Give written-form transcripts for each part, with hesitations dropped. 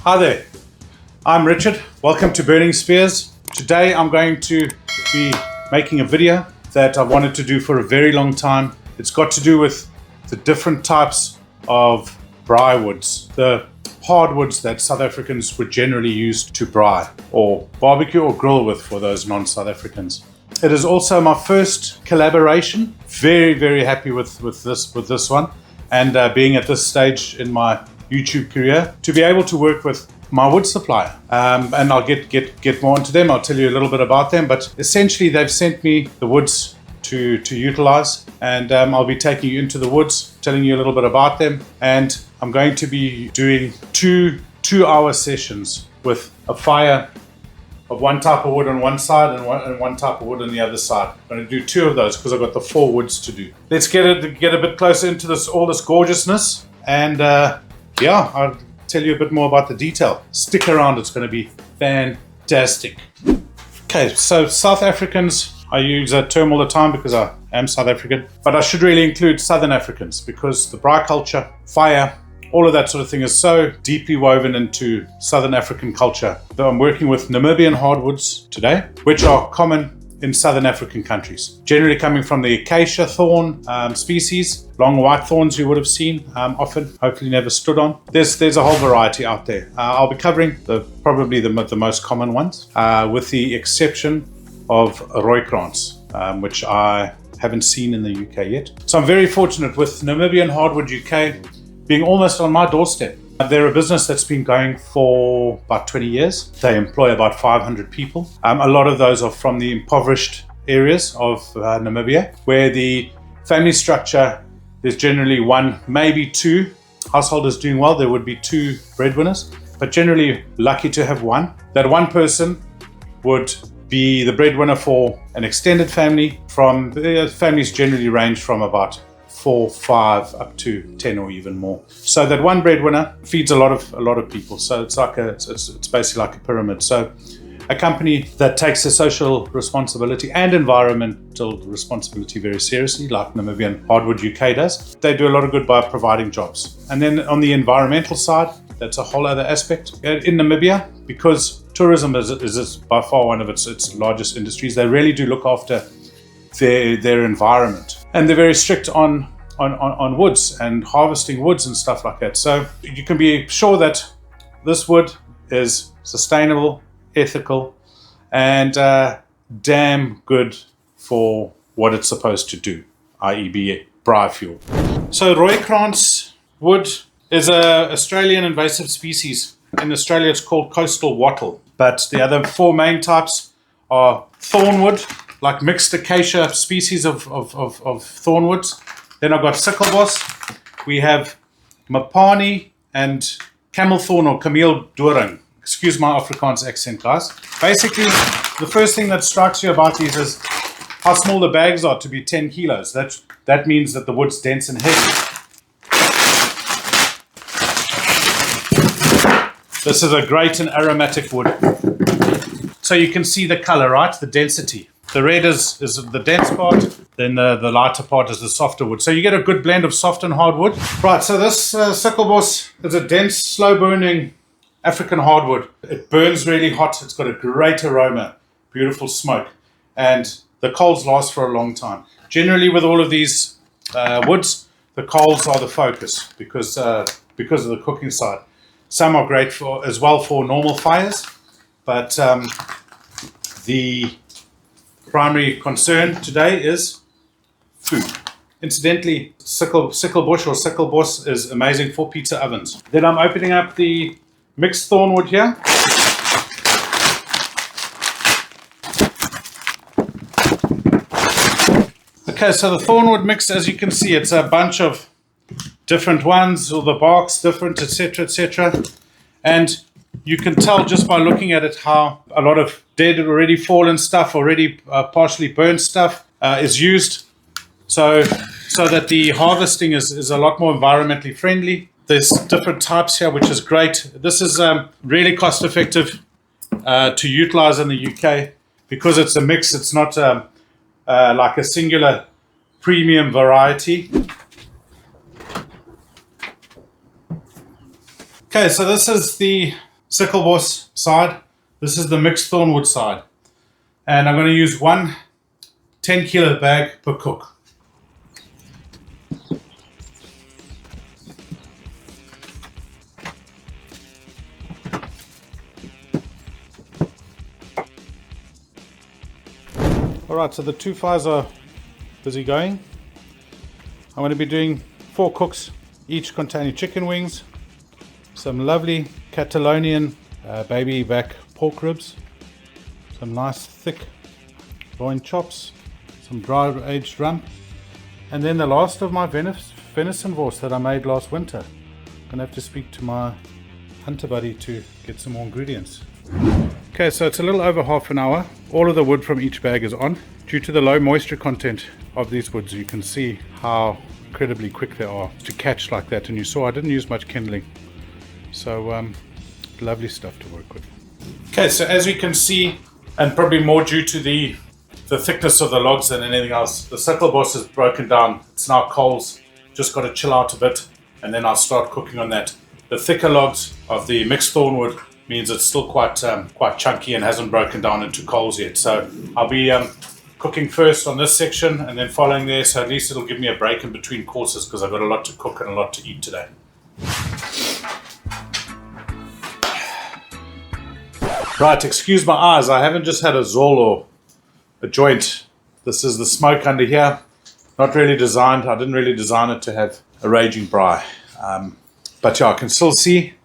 Hi there, I'm Richard. Welcome to Burning Spears. Today I'm going to be making a video that I've wanted to do for a very long time. It's got to do with the different types of braai woods, the hardwoods that South Africans would generally use to braai or barbecue or grill with for those non-South Africans. It is also my first collaboration. Very happy with this one, and being at this stage in my YouTube career to be able to work with my wood supplier, and I'll get more into them. I'll tell you a little bit about them, but essentially they've sent me the woods to utilize, and I'll be taking you into the woods, telling you a little bit about them, and I'm going to be doing two-hour sessions with a fire of one type of wood on one side and one type of wood on the other side. I'm going to do two of those because I've got the 4 woods to do. Let's get a bit closer into all this gorgeousness, and yeah, I'll tell you a bit more about the detail. Stick around, it's going to be fantastic. Okay, so South Africans, I use that term all the time because I am South African, but I should really include Southern Africans because the braai culture, fire, all of that sort of thing is so deeply woven into Southern African culture. So I'm working with Namibian hardwoods today, which are common in Southern African countries, generally coming from the acacia thorn species, long white thorns you would have seen often, hopefully never stood on. There's a whole variety out there. I'll be covering probably the most common ones, with the exception of rooikrans, which I haven't seen in the UK yet. So I'm very fortunate with Namibian Hardwood UK being almost on my doorstep. They're a business that's been going for about 20 years. They employ about 500 people. A lot of those are from the impoverished areas of Namibia, where the family structure, there's generally one, maybe two householders doing well. There would be 2 breadwinners, but generally lucky to have one. That one person would be the breadwinner for an extended family. Families generally range from about 4, 5 up to 10 or even more. So that one breadwinner feeds a lot of people. So it's basically like a pyramid. So a company that takes their social responsibility and environmental responsibility very seriously, like Namibian Hardwood UK does, they do a lot of good by providing jobs. And then on the environmental side, that's a whole other aspect. In Namibia, because tourism is by far one of its largest industries, they really do look after their environment, and they're very strict on woods and harvesting woods and stuff like that. So you can be sure that this wood is sustainable, ethical, and damn good for what it's supposed to do, i.e. be braai fuel. So rooikrans wood is an Australian invasive species. In Australia it's called coastal wattle, but the other 4 main types are thornwood, like mixed acacia species of thornwoods. Then I've got Sekelbos. We have Mopane and Camelthorn or Kameeldoring. Excuse my Afrikaans accent, guys. Basically, the first thing that strikes you about these is how small the bags are to be 10 kilos. That means that the wood's dense and heavy. This is a great and aromatic wood. So you can see the color, right? The density. The red is the dense part, then the lighter part is the softer wood. So you get a good blend of soft and hard wood. Right, so this Sekelbos is a dense, slow-burning African hardwood. It burns really hot. It's got a great aroma, beautiful smoke, and the coals last for a long time. Generally, with all of these woods, the coals are the focus because of the cooking side. Some are great as well for normal fires, but the primary concern today is food. Incidentally, Sekelbos or Sekelbos is amazing for pizza ovens. Then I'm opening up the mixed thornwood here. Okay, so the thornwood mix, as you can see, it's a bunch of different ones, all the bark's different, etc., etc. And you can tell just by looking at it how a lot of dead, already fallen stuff, already partially burned stuff is used, so that the harvesting is a lot more environmentally friendly. There's different types here, which is great. This is really cost effective to utilize in the UK because it's a mix. It's not like a singular premium variety. Okay, so this is the Siclebos side. This is the mixed Thornwood side. And I'm going to use one 10 kilo bag per cook. Alright, so the two fires are busy going. I'm going to be doing 4 cooks, each containing chicken wings, some lovely Catalonian baby back pork ribs, some nice thick loin chops, some dry aged rump, and then the last of my venison wurst that I made last winter. I'm going to have to speak to my hunter buddy to get some more ingredients. Okay, so it's a little over half an hour. All of the wood from each bag is on. Due to the low moisture content of these woods, you can see how incredibly quick they are to catch like that. And you saw I didn't use much kindling. So lovely stuff to work with. Okay, so as you can see, and probably more due to the thickness of the logs than anything else, the Sekelbos is broken down. It's now coals. Just got to chill out a bit, and then I'll start cooking on that. The thicker logs of the mixed Thornwood means it's still quite chunky and hasn't broken down into coals yet. So I'll be cooking first on this section and then following there, so at least it'll give me a break in between courses because I've got a lot to cook and a lot to eat today. Right, excuse my eyes, I haven't just had a zol or a joint. This is the smoke under here. Not really designed, I didn't really design it to have a raging braai. But yeah, I can still see.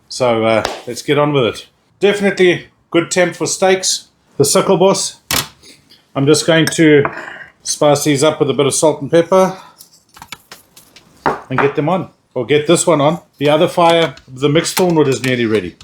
So let's get on with it. Definitely good temp for steaks. The Sekelbos. I'm just going to spice these up with a bit of salt and pepper and get them on, or get this one on. The other fire, the mixed Thornwood, is nearly ready.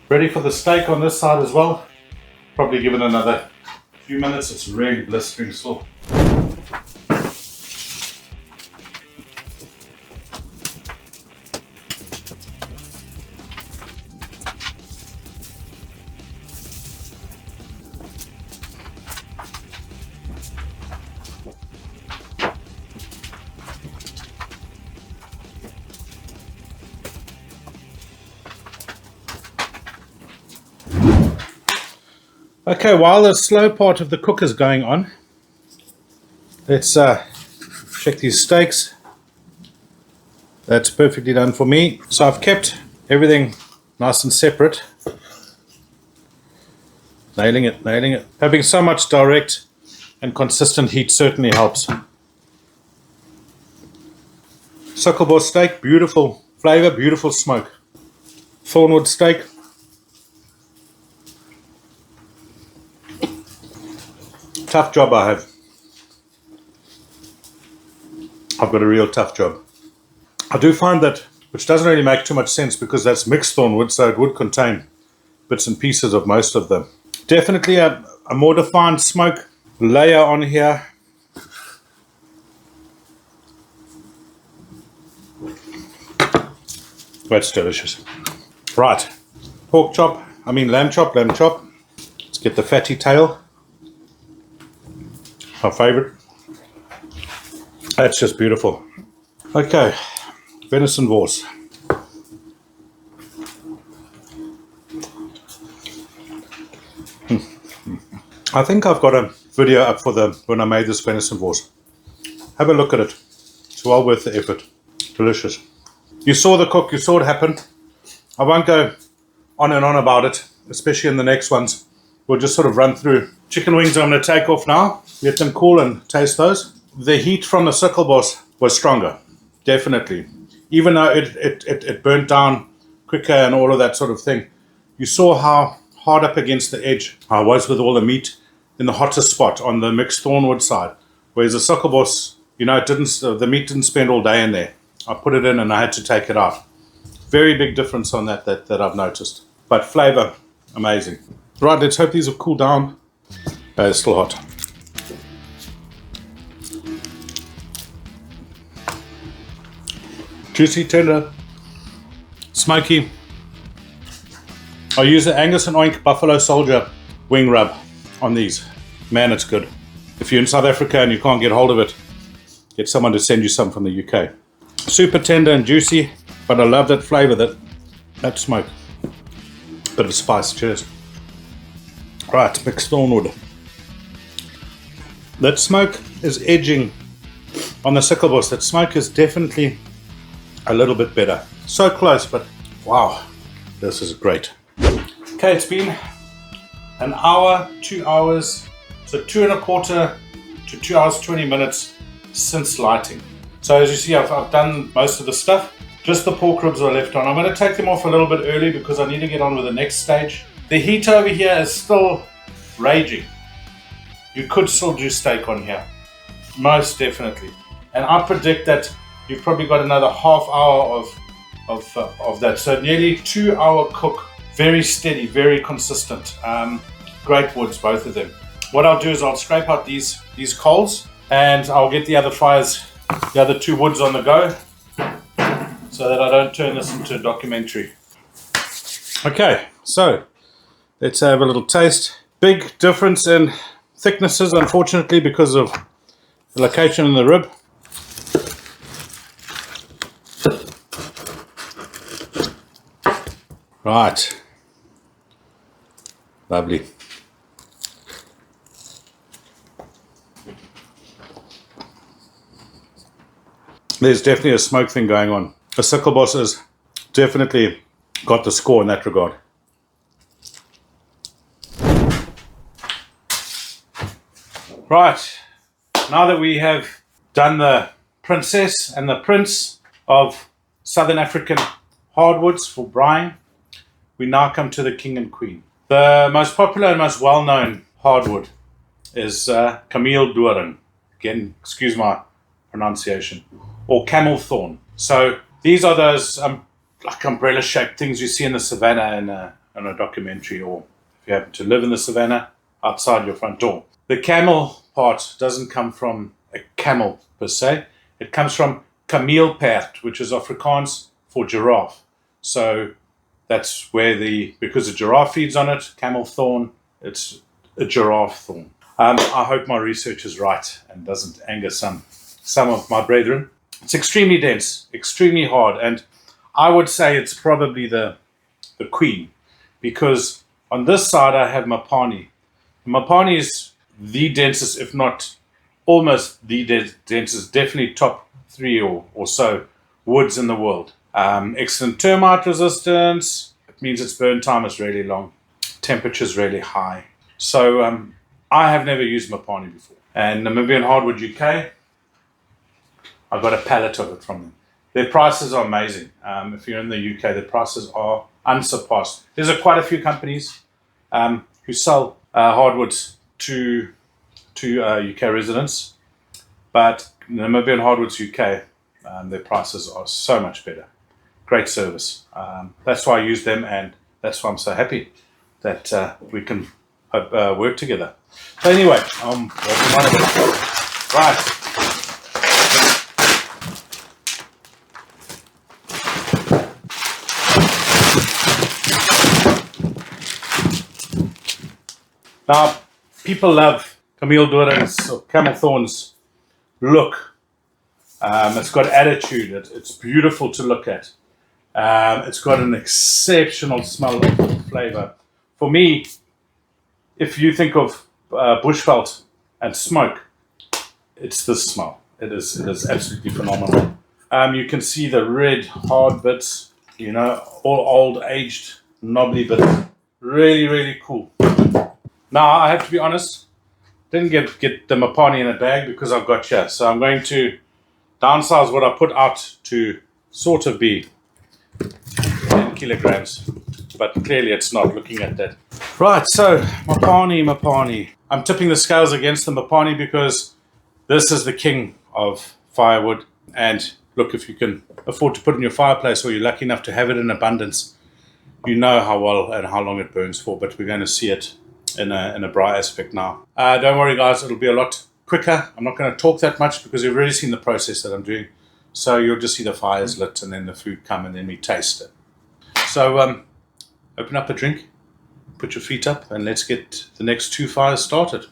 Ready for the steak on this side as well. Probably give it another few minutes. It's really blistering still. Okay, while the slow part of the cook is going on, let's check these steaks. That's perfectly done for me. So I've kept everything nice and separate. Nailing it, nailing it. Having so much direct and consistent heat certainly helps. Sekelbos steak, beautiful flavor, beautiful smoke. Thornwood steak. Tough job I have. I've got a real tough job. I do find that, which doesn't really make too much sense because that's mixed Thornwood, so it would contain bits and pieces of most of them. Definitely a more defined smoke layer on here. That's delicious. Right, lamb chop. Let's get the fatty tail. My favorite. That's just beautiful. Okay, venison wurst. I think I've got a video up for when I made this venison wurst. Have a look at it. It's well worth the effort. Delicious. You saw the cook, you saw what happened. I won't go on and on about it, especially in the next ones. We'll just sort of run through. Chicken wings I'm going to take off now. Let them cool and taste those. The heat from the Sekelbos was stronger, definitely. Even though it burnt down quicker and all of that sort of thing. You saw how hard up against the edge I was with all the meat in the hottest spot on the mixed Thornwood side. Whereas the Sekelbos, you know, the meat didn't spend all day in there. I put it in and I had to take it out. Very big difference on that I've noticed. But flavour, amazing. Right, let's hope these will cool down. They're still hot. Juicy, tender, smoky. I use the Angus and Oink Buffalo Soldier wing rub on these. Man, it's good. If you're in South Africa and you can't get hold of it, get someone to send you some from the UK. Super tender and juicy, but I love that flavour, that smoke. Bit of spice, cheers. Right, mixed Thornwood. That smoke is edging on the Sekelbos. That smoke is definitely a little bit better. So close, but wow, this is great. Okay, it's been an hour, 2 hours, so 2.25 to 2 hours 20 minutes since lighting. So as you see, I've done most of the stuff. Just the pork ribs are left on. I'm going to take them off a little bit early because I need to get on with the next stage. The heat over here is still raging. You could still do steak on here, most definitely. And I predict that you've probably got another half hour of that. So nearly 2 hour cook, very steady, very consistent. Great woods, both of them. What I'll do is I'll scrape out these coals and I'll get the other fires, the other 2 woods on the go, so that I don't turn this into a documentary. Okay, so let's have a little taste. Big difference in thicknesses, unfortunately, because of the location in the rib. Right. Lovely. There's definitely a smoke thing going on. The Sekelbos has definitely got the score in that regard. Right, now that we have done the princess and the prince of Southern African hardwoods for braai, we now come to the king and queen. The most popular and most well-known hardwood is Kameeldoring. Again, excuse my pronunciation. Or Camelthorn. So these are those like umbrella-shaped things you see in the savannah in a documentary, or if you happen to live in the savannah outside your front door. The camel part doesn't come from a camel per se. It comes from Kameelperd, which is Afrikaans for giraffe. So that's where because the giraffe feeds on it, Camelthorn, it's a giraffe thorn. I hope my research is right and doesn't anger some of my brethren. It's extremely dense, extremely hard, and I would say it's probably the queen, because on this side I have Mopane. Mopane is the densest, if not almost the densest, definitely top 3 or so woods in the world. Excellent termite resistance. It means its burn time is really long. Temperature's really high. So I have never used Mopane before. And Namibian Hardwood UK, I got a pallet of it from them. Their prices are amazing. If you're in the UK, the prices are unsurpassed. There's quite a few companies who sell hardwoods to UK residents, but Namibian Hardwoods UK, their prices are so much better. Great service. That's why I use them, and that's why I'm so happy that we can work together. So anyway, I'm working on it. Right. Now, people love Kameeldoring's or Camelthorn's look. It's got attitude. It's beautiful to look at. It's got an exceptional smell of flavour. For me, if you think of bushveld and smoke, it's this smell. It is absolutely phenomenal. You can see the red hard bits, all old, aged, knobbly bits. Really, really cool. Now, I have to be honest, didn't get the Mopane in a bag because I've got here. So I'm going to downsize what I put out to sort of be 10 kilograms. But clearly it's not, looking at that. Right, so Mopane. I'm tipping the scales against the Mopane because this is the king of firewood. And look, if you can afford to put in your fireplace or you're lucky enough to have it in abundance, you know how well and how long it burns for, but we're going to see it in a Braai aspect now. Don't worry guys, it'll be a lot quicker. I'm not going to talk that much because you've already seen the process that I'm doing. So you'll just see the fires lit and then the food come and then we taste it. So open up a drink, put your feet up, and let's get the next 2 fires started.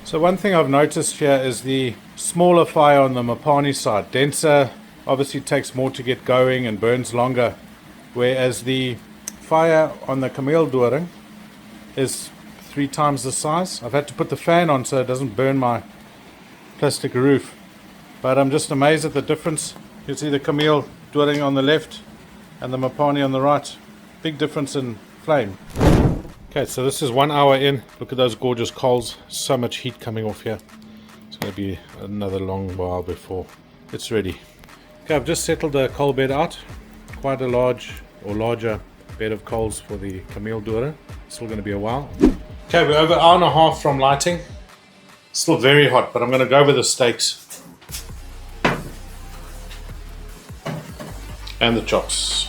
So one thing I've noticed here is the smaller fire on the Mopane side, denser, obviously takes more to get going and burns longer, whereas the fire on the Kameeldoring is 3 times the size. I've had to put the fan on so it doesn't burn my plastic roof, but I'm just amazed at the difference. You see the Kameeldoring on the left and the Mopane on the right. Big difference in flame. Okay, so this is 1 hour in. Look at those gorgeous coals. So much heat coming off here. It's going to be another long while before it's ready. Okay, I've just settled the coal bed out. Quite a larger bed of coals for the Kameeldoring. Still going to be a while. Okay, we're over an hour and a half from lighting. Still very hot, but I'm going to go with the steaks and the chops.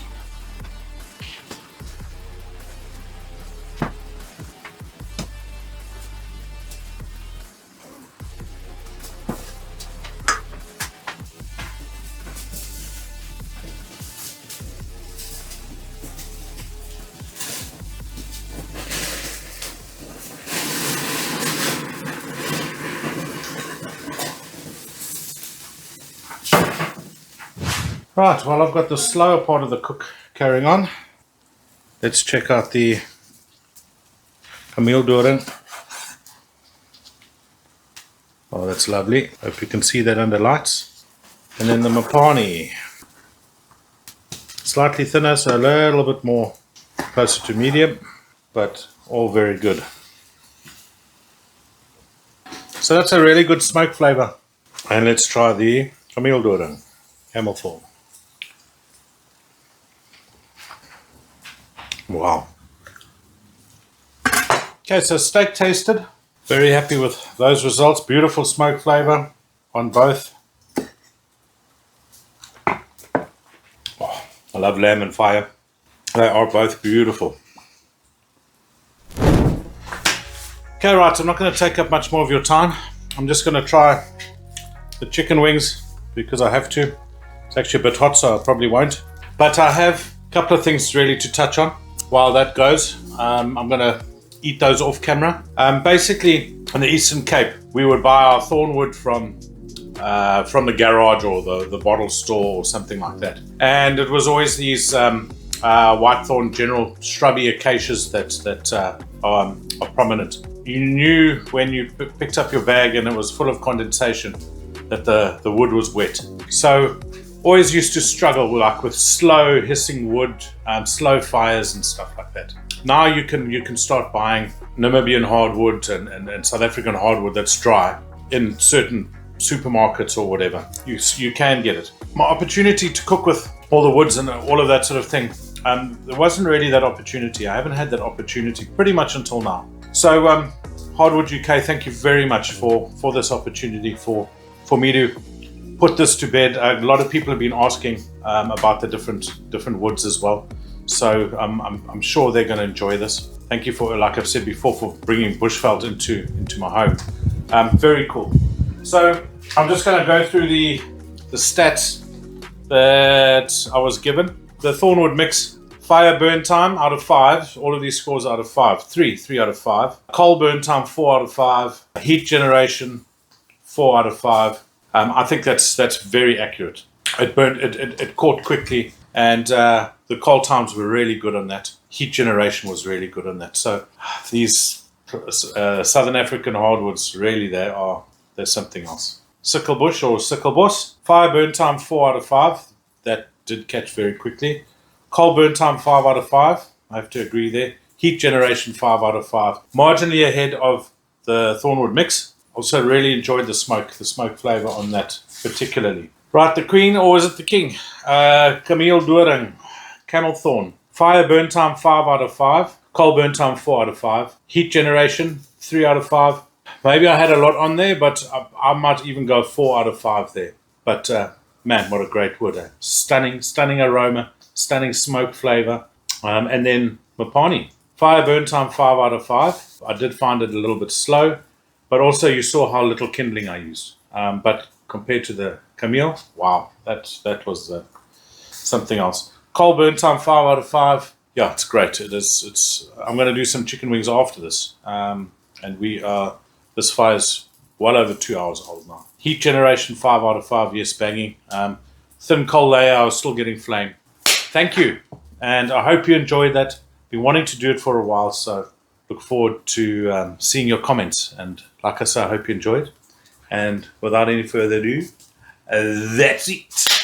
Right, well I've got the slower part of the cook carrying on. Let's check out the Kameeldoring. Oh, that's lovely. Hope you can see that under lights. And then the Mopane. Slightly thinner, so a little bit more closer to medium, but all very good. So that's a really good smoke flavor. And let's try the Camelthorn, Camelthorn. Wow. Okay, so steak tasted. Very happy with those results. Beautiful smoke flavor on both. Oh, I love lamb and fire. They are both beautiful. Okay, right, I'm not going to take up much more of your time. I'm just going to try the chicken wings because I have to. It's actually a bit hot, so I probably won't. But I have a couple of things really to touch on while that goes. I'm going to eat those off camera. Basically, in the Eastern Cape, we would buy our Thornwood from the garage or the bottle store or something like that. And it was always these white thorn general shrubby acacias that are prominent. You knew when you picked up your bag and it was full of condensation that the wood was wet. So always used to struggle with slow hissing wood, slow fires and stuff like that. Now you can start buying Namibian hardwood and South African hardwood that's dry in certain supermarkets or whatever. You can get it. My opportunity to cook with all the woods and all of that sort of thing, there wasn't really that opportunity. I haven't had that opportunity pretty much until now. So Hardwood UK, thank you very much for this opportunity for me to put this to bed. A lot of people have been asking about the different woods as well. So I'm sure they're going to enjoy this. Thank you for, like I've said before, for bringing bushveld into my home. Very cool. So I'm just going to go through the stats that I was given. The Thornwood mix, fire burn time out of 5. All of these scores out of 5. 3 out of 5. Coal burn time 4 out of 5. Heat generation 4 out of 5. I think that's very accurate. It burned. It caught quickly, and the coal times were really good on that. Heat generation was really good on that. So these Southern African hardwoods, really, they're something else. Sekelbos or Sekelbos, fire burn time 4 out of 5. That did catch very quickly. Coal burn time 5 out of 5. I have to agree there. Heat generation 5 out of 5. Marginally ahead of the Thornwood mix. Also really enjoyed the smoke flavour on that particularly. Right, the queen, or is it the king? Kameeldoring, Camelthorn. Fire burn time 5 out of 5. Coal burn time 4 out of 5. Heat generation 3 out of 5. Maybe I had a lot on there, but I might even go 4 out of 5 there. But man, what a great wood. Stunning aroma, stunning smoke flavour. And then Mopane. Fire burn time 5 out of 5. I did find it a little bit slow, but also you saw how little kindling I used. But compared to the Camille, wow, that was something else. Coal burn time 5 out of 5. Yeah, it's great. I'm going to do some chicken wings after this. And this fire's well over 2 hours old now. Heat generation 5 out of 5. Yes, banging. Thin coal layer, I was still getting flame. Thank you. And I hope you enjoyed that. Been wanting to do it for a while, so look forward to seeing your comments. And like I say, I hope you enjoyed. And without any further ado, that's it.